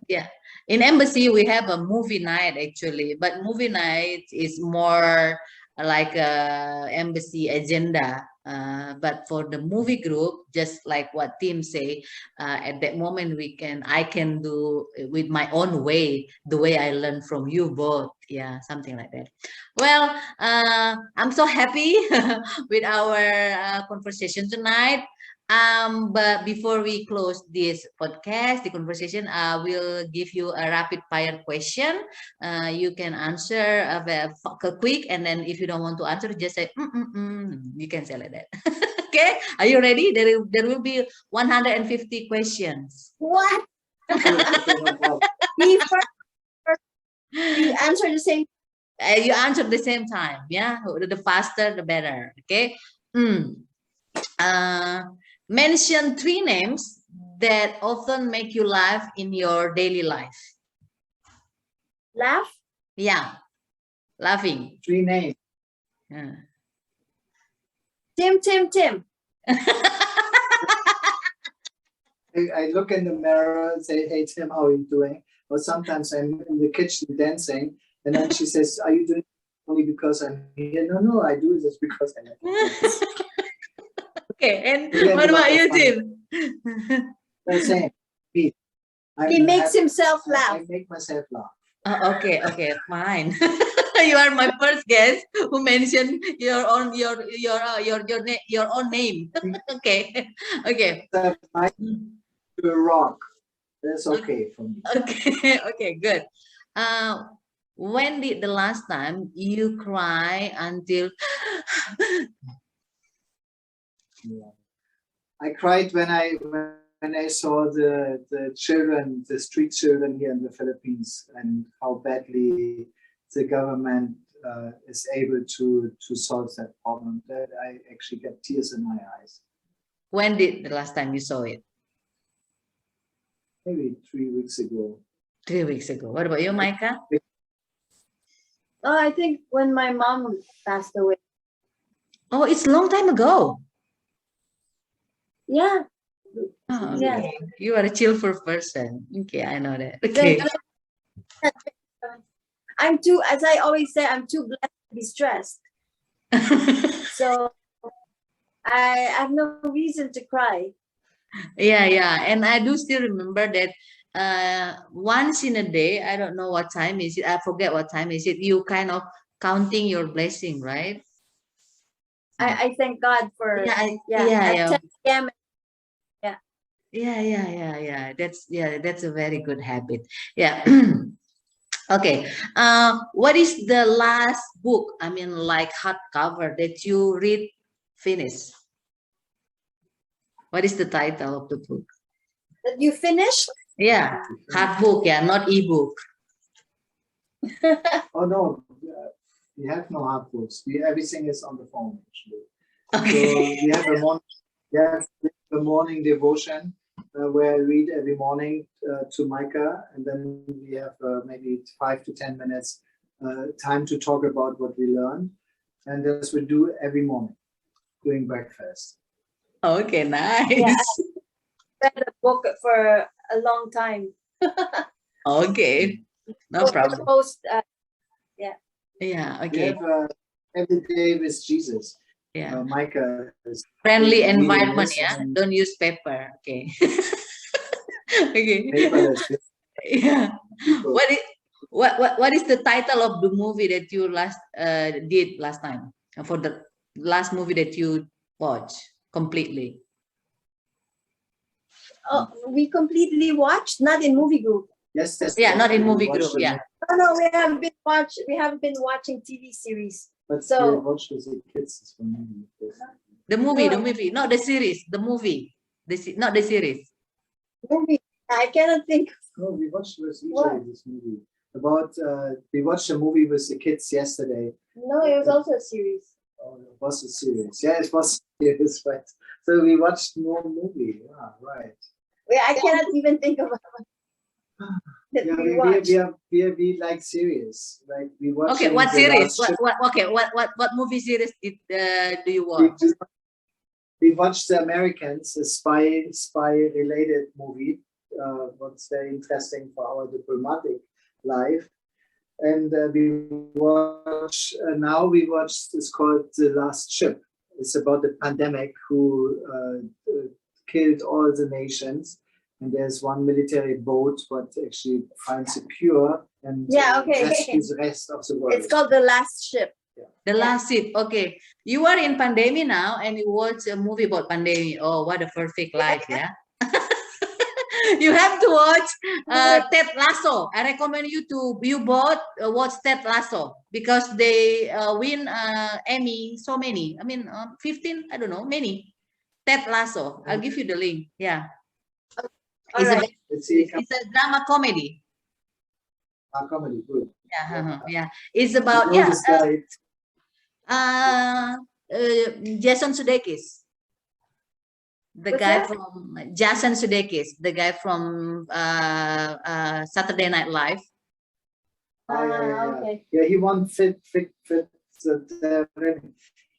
Yeah, in embassy we have a movie night actually, but movie night is more like a embassy agenda. But for the movie group, just like what Tim say, at that moment I can do with my own way, the way I learned from you both. Yeah, something like that. Well, I'm so happy with our conversation tonight. But before we close this podcast, the conversation, I will give you a rapid fire question. You can answer quick, and then if you don't want to answer, just say you can say like that. Okay, are you ready? There will be 150 questions. What? You answer the same. You answer the same time. Yeah, the faster the better. Okay. Mention 3 names that often make you laugh in your daily life. Laugh? Yeah, laughing. 3 names. Yeah. Tim. I look in the mirror and say, hey, Tim, how are you doing? Or sometimes I'm in the kitchen dancing, and then she says, are you doing it only because I'm here? No, I do this because I like it. Okay, and what about you, Tim? The same. He makes himself laugh. I make myself laugh. Oh, okay, fine. You are my first guest who mentioned your own name. Okay. To a rock. That's okay for me. Okay, good. When did the last time you cry until? Yeah. I cried when I saw the children, the street children here in the Philippines, and how badly the government is able to solve that problem. That I actually get tears in my eyes. When did the last time you saw it? Maybe 3 weeks ago. 3 weeks ago. What about you, Myca? Oh, I think when my mom passed away. Oh, it's a long time ago. Yeah. Oh, Yeah. okay. You are a cheerful person. Okay, I know that. Okay. As I always say, I'm too blessed to be stressed. So I have no reason to cry. Yeah. And I do still remember that once in a day, I don't know what time is it. I forget what time is it. You kind of counting your blessing, right? I thank God for at 10 p.m. Yeah. That's a very good habit. Yeah. Okay. What is the last book? I mean, like hardcover that you read, finish? What is the title of the book? That you finished? Yeah, hard book. Yeah, not ebook. Oh no, we have no hard books. Everything is on the phone actually. Okay. So we have a morning devotion where I read every morning to Myca, and then we have maybe 5 to 10 minutes time to talk about what we learned, and this we do every morning during breakfast. Okay, nice. Yeah, I read a book for a long time. Okay, no problem. Yeah, We okay. have every day with Jesus. Yeah. Myca is Friendly reading environment, this yeah. and Don't use paper. Okay. Okay. paperless Yeah. people. What is the title of the movie that you did last time? For the last movie that you watched completely? Oh, we completely watched, not in movie group. Yes, Yeah, not in we movie watched group. the Yeah. Oh, no, we haven't been watching TV series. But So- we watched with the kids this morning. The movie, No. the movie, not the series, the movie. Not the series. Movie. I cannot think. No, we watched with What? EJ this movie. About we watched a movie with the kids yesterday. No, it was also a series. Oh, it was a series. Yeah, it was serious, right? So we watched more movie. Yeah, right. Wait, I cannot even think of that Yeah, we watched. we like series. Like we watched. Okay, what series? What movie series do you watch? We watched the Americans, a spy related movie. What's very interesting for our diplomatic life. And now we watch, it's called The Last Ship. It's about the pandemic who killed all the nations. And there's one military boat what actually finds a cure and rescues the rest of the world. It's called The Last Ship. The Last Ship. Okay, you are in pandemic now, and you watch a movie about pandemic. Oh, what a perfect life, yeah. You have to watch Ted Lasso. I recommend you both watch Ted Lasso because they win Emmy so many. I mean, 15. I don't know, many. Ted Lasso. I'll give you the link. Yeah. All right. It's a drama comedy. Comedy, good. Yeah, yeah. It's about Jason Sudeikis. The guy from Jason Sudeikis, the guy from Saturday Night Live. Okay. Yeah, he won fit.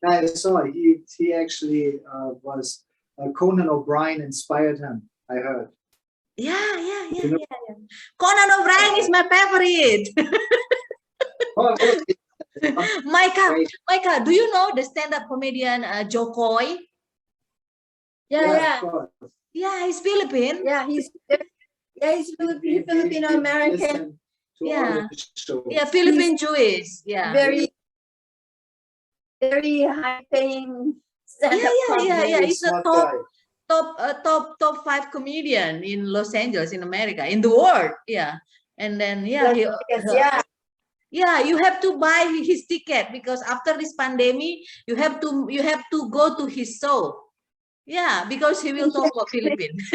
I saw he actually was Conan O'Brien inspired him. I heard. Yeah. Conan O'Brien is my favorite. Myca, do you know the stand-up comedian Joe Coy? Yeah. Yeah, he's Philippine. Yeah, he's Filipino American. Yeah, Philippine Jewish. Yeah, very high-paying stand-up. Yeah. He's a top 5 comedian in Los Angeles, in America, in the world. Yeah, and then you have to buy his ticket because after this pandemic, you have to go to his show. Yeah, because he will talk about Philippines.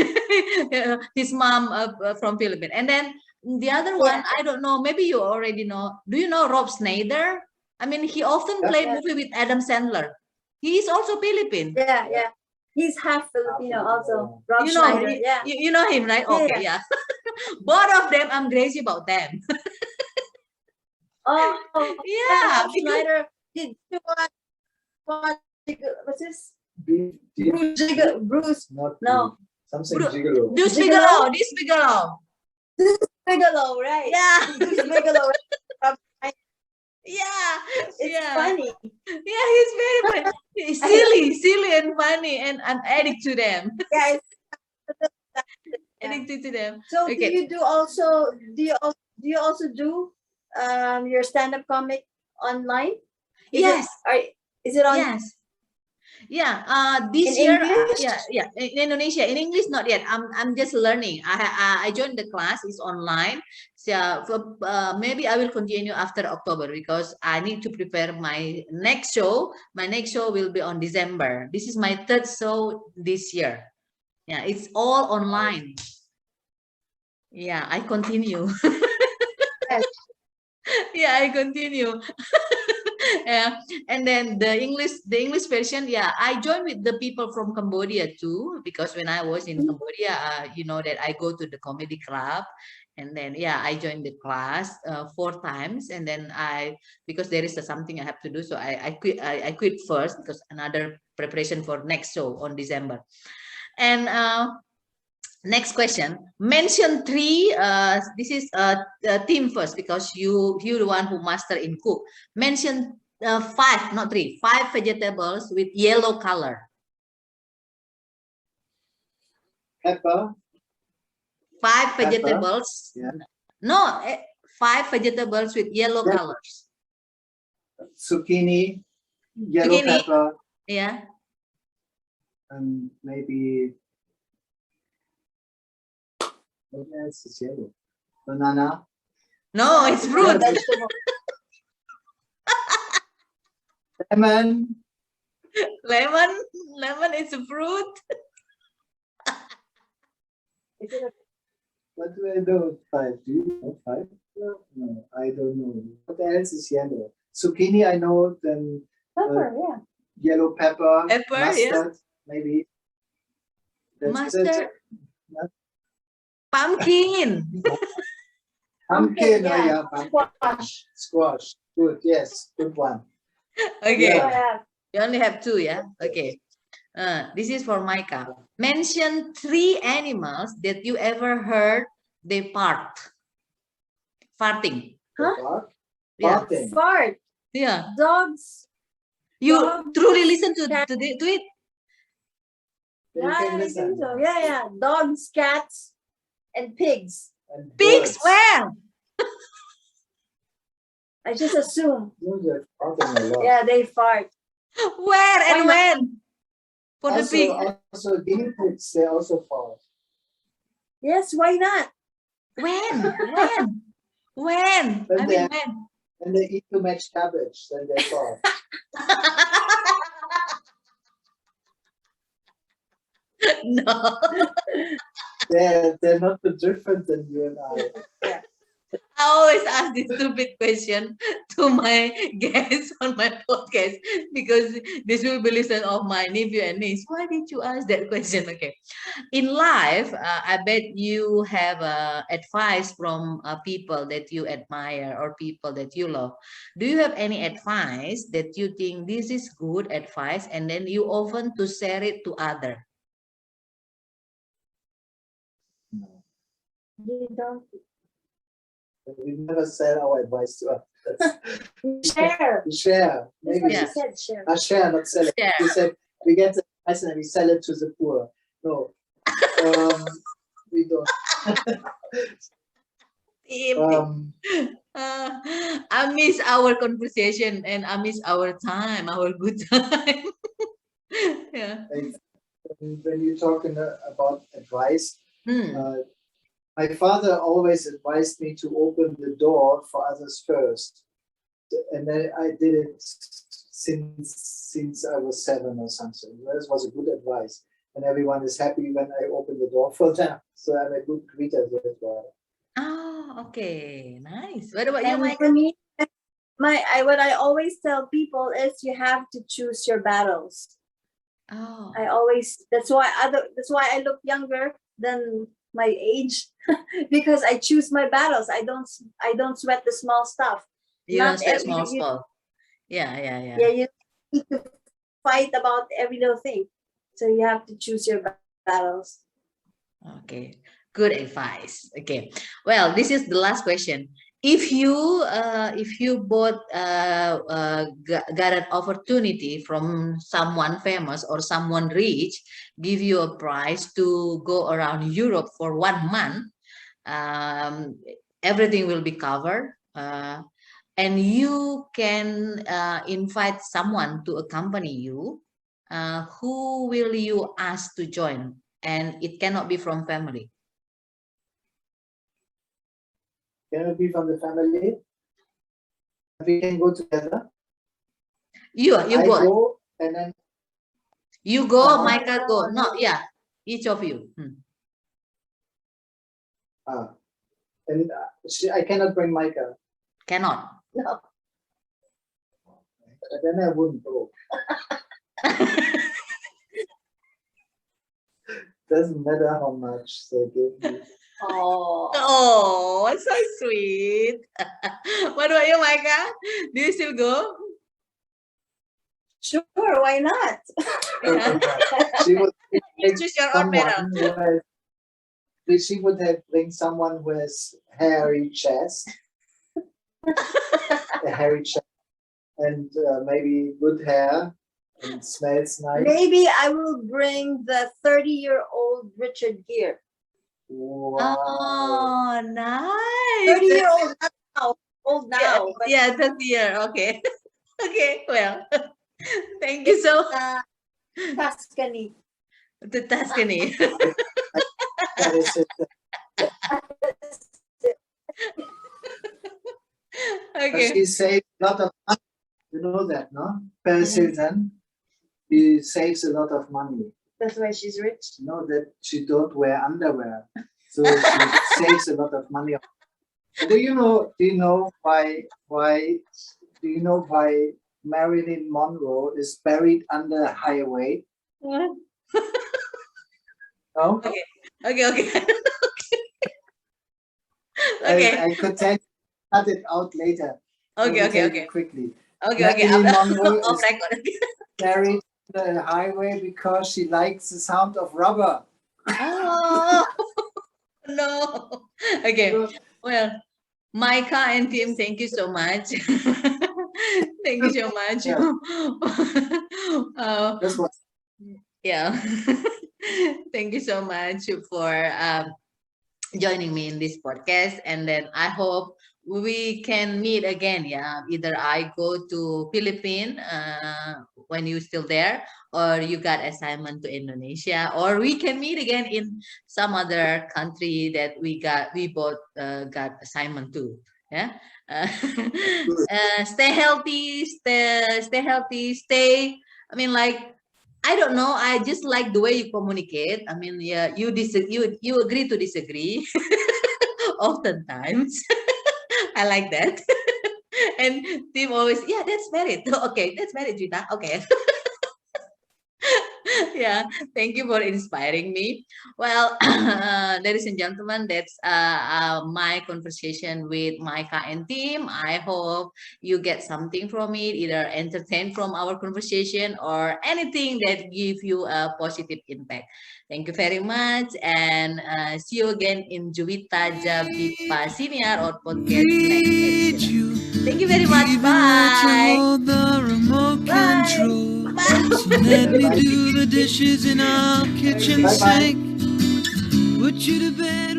His mom from Philippines. And then the other one, I don't know, maybe you already know. Do you know Rob Schneider? I mean, he often played movie with Adam Sandler. He is also Philippine. Yeah. He's half Filipino also. Rob You know, Schneider, you know him, right? Okay, yeah. Both of them, I'm crazy about them. Oh, yeah. Rob Schneider. Did you watch what's this? Bruce. No. Something Gigolo. Deuce Bigelow. Bigelow, right? Yeah. Deuce Bigelow. Yeah. It's funny. Yeah, he's very funny. He's silly and funny, and I'm addict to them. Yeah. Addicted to them. So Okay. do you also do your stand-up comic online? Yes. Is it on? Yes. Yeah. This In year, English? yeah. In Indonesia, in English, not yet. I'm just learning. I joined the class. It's online. So maybe I will continue after October because I need to prepare my next show. My next show will be on December. This is my 3rd show this year. Yeah, it's all online. Yeah, I continue. Yeah, I continue. Yeah, and then the English version. Yeah, I joined with the people from Cambodia too because when I was in Cambodia, you know that I go to the comedy club, and then I joined the class 4 times, and then because there is something I have to do, so I quit. I quit first because another preparation for next show on December, and Next question. Mention three. This is Tim first because you're the one who master in cook. Mention five, not three. Five vegetables with yellow color. Pepper. Five Pepper. vegetables. Yeah. No, five vegetables with yellow Yeah. colors. Zucchini. Yellow Zucchini. pepper. Yeah. And maybe what else is yellow? Banana. No, it's fruit. Lemon. Lemon is a fruit. What do I know? Five. Do you know five? No, I don't know. What else is yellow? Zucchini, I know. Then Pepper, yeah. yellow pepper. Pepper, mustard, maybe. That's Mustard. it. Pumpkin. Pumpkin, yeah. yeah. Pumpkin. Squash. Good, yes. Good one. Okay. Yeah. You only have two, yeah? Okay. This is for Myca. Mention three animals that you ever heard they part. Farting. Huh? Yeah. Farting. Fart. Yeah. Dogs. You Dogs, truly listen to cats. it? You Yeah, can I listen. think so. Yeah, yeah. Dogs, cats, and pigs. And Pigs, birds. where? I just assume. No, they're farting a lot. Yeah, they fart. Where and Why when? For the pig. Also, guinea pigs, they also fart. Yes, why not? When? When? When I they- mean, when? When they eat too much cabbage, then they fart. No. They're not too different than you and I. I always ask this stupid question to my guests on my podcast because this will be listened of my nephew and niece. Why did you ask that question? Okay. In life, I bet you have advice from people that you admire or people that you love. Do you have any advice that you think this is good advice and then you often to share it to others? No. You don't We never sell our advice to others. share. We share. That's Maybe what Yeah. she said, share. share, not sell it. Share. We said we get the advice and we sell it to the poor. No. We don't. I miss our conversation and I miss our time, our good time. Yeah. When you're talking about advice, Hmm. my father always advised me to open the door for others first, and then I did it since I was 7 or something. That was a good advice, and everyone is happy when I open the door for them. So I'm a good greeter as well. Oh, okay, nice. What about you, And Mike? for me, what I always tell people is you have to choose your battles. Oh, That's why I look younger than my age because I choose my battles. I don't sweat the small stuff. you don't not say every- small, you- small. Yeah. Yeah, you need to fight about every little thing. So you have to choose your battles. Okay, good advice. Okay, well, this is the last question. If you both got an opportunity from someone famous or someone rich, give you a prize to go around Europe for 1 month, everything will be covered, and you can invite someone to accompany you. Who will you ask to join? And it cannot be from family. Can it be from the family? We can go together. You I both. go and then You go, Uh-huh. Myca go. No, yeah, each of you. and I cannot bring Myca. Cannot. No. Then I wouldn't go. Doesn't matter how much they give me. Oh. Oh, so sweet. What about you, Myca? Do you still go? Sure, why not? Yeah. She would You choose your own someone battle. who has she would have bring someone who has hairy chest, a hairy chest, and maybe good hair and smells nice. Maybe I will bring the 30-year-old Richard Gere. Wow. Oh, nice. 30-year-old, not now, old now. Yeah, But yeah, 30 year. Okay. Okay, well, thank you so Tuscany. to Tuscany. That is it. But Okay. she saves a lot of money. You know that, no? Paris Hilton, he saves a lot of money. That's why she's rich. You know that she don't wear underwear, so she saves a lot of money. Do you know? Do you know why? Do you know why Marilyn Monroe is buried under a highway? No. Okay. Okay. Okay. I could cut it out later. I will Okay. tell you Okay. quickly. Okay. Marilyn Monroe Off is record. buried on the highway because she likes the sound of rubber. Oh no. Okay. So, Well, Myca and Tim, thank you so much. Thank you so much. Yeah. Uh, that's what. yeah. Thank you so much for joining me in this podcast, and then I hope we can meet again. Yeah, either I go to Philippines when you're still there, or you got assignment to Indonesia, or we can meet again in some other country that we both got assignment to. Yeah. Stay healthy. Stay healthy. Stay. I mean, like, I don't know. I just like the way you communicate. I mean, yeah, you agree to disagree oftentimes. I like that. And Tim always, yeah, that's married. Okay, that's married, Gita. Okay. Yeah, thank you for inspiring me. Well, ladies and gentlemen, that's my conversation with Myca and Tim. I hope you get something from it, either entertain from our conversation or anything that give you a positive impact. Thank you very much, and see you again in Juwita Jabipa Senior or podcast next edition. Thank you very much. Bye. Bye. So let me do the dishes in our kitchen Bye-bye. sink. Put you to bed